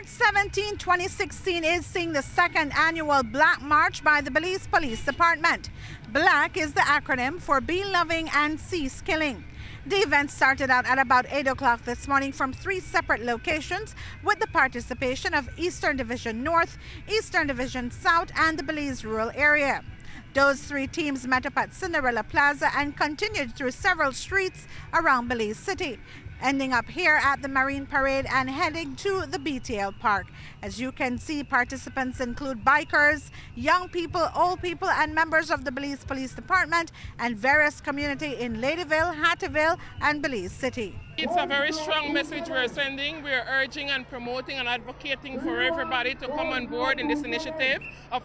March 17, 2016 is seeing the second annual Black March by the Belize Police Department. BLACK is the acronym for Be Loving and Cease Killing. The event started out at about 8 o'clock this morning from 3 separate locations with the participation of Eastern Division North, Eastern Division South and the Belize rural area. Those 3 teams met up at Cinderella Plaza and continued through several streets around Belize City, ending up here at the Marine Parade and heading to the BTL Park. As you can see, participants include bikers, young people, old people, and members of the Belize Police Department and various community in Ladyville, Hattieville, and Belize City. It's a very strong message we're sending. We're urging and promoting and advocating for everybody to come on board in this initiative of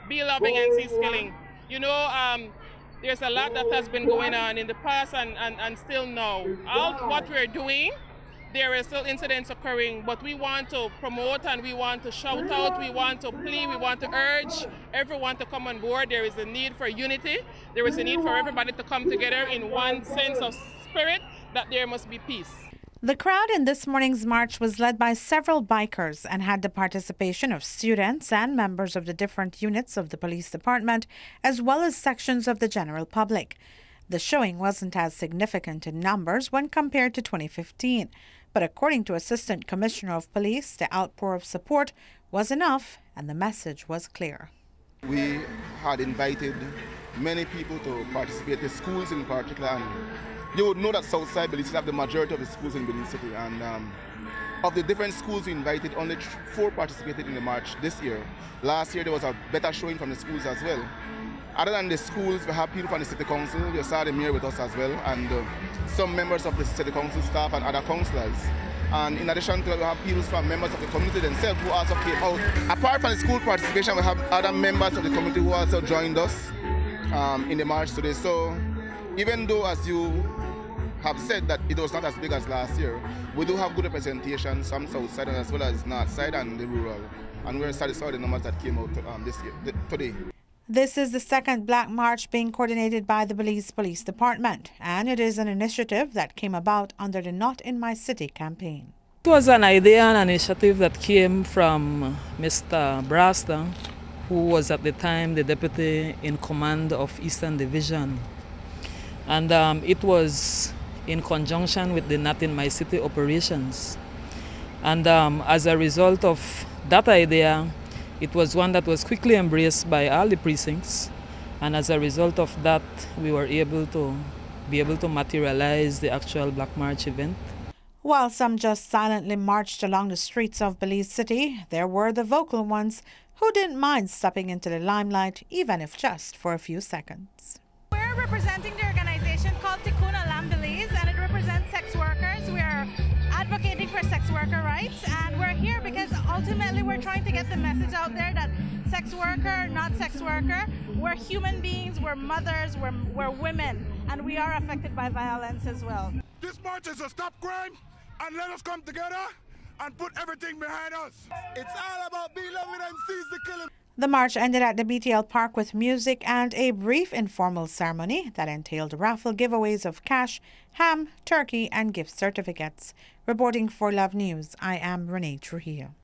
Be Loving and Cease Killing. You know, there's a lot that has been going on in the past and still now. All what we're doing, there are still incidents occurring, but we want to promote and we want to shout out, we want to plead, we want to urge everyone to come on board. There is a need for unity. There is a need for everybody to come together in one sense of spirit that there must be peace. The crowd in this morning's march was led by several bikers and had the participation of students and members of the different units of the police department, as well as sections of the general public. The showing wasn't as significant in numbers when compared to 2015, but according to Assistant Commissioner of Police, the outpour of support was enough and the message was clear. We had invited many people to participate, the schools in particular, and you would know that Southside Belize have the majority of the schools in Belize City, and of the different schools we invited, only 4 participated in the march this year. Last year there was a better showing from the schools as well. Other than the schools, we have people from the City Council. You saw the mayor with us as well, and some members of the City Council staff and other councillors. And in addition to that, we have people from members of the community themselves who also came out. Apart from the school participation, we have other members of the community who also joined us in the march today. So even though, as you have said, that it was not as big as last year, we do have good representation, some south side as well as north side and the rural. And we're satisfied with the numbers that came out today. This is the second Black March being coordinated by the Belize Police Department, and it is an initiative that came about under the Not in My City campaign. It was an idea and an initiative that came from Mr. Brasta, who was at the time the deputy in command of Eastern Division. And it was in conjunction with the Not in My City operations. And as a result of that idea, it was one that was quickly embraced by all the precincts. And as a result of that, we were able to materialize the actual Black March event. While some just silently marched along the streets of Belize City, there were the vocal ones who didn't mind stepping into the limelight, even if just for a few seconds. We're representing the organization called Tikkun Olam Belize, and it represents sex workers. We are advocating for sex worker rights, and we're here because ultimately we're trying to get the message out there that sex worker, not sex worker, we're human beings, we're mothers, we're women, and we are affected by violence as well. This march is a stop crime, and let us come together and put everything behind us. It's all about Be Loving and Cease the Killing. The march ended at the BTL Park with music and a brief informal ceremony that entailed raffle giveaways of cash, ham, turkey, and gift certificates. Reporting for Love News, I am Renee Trujillo.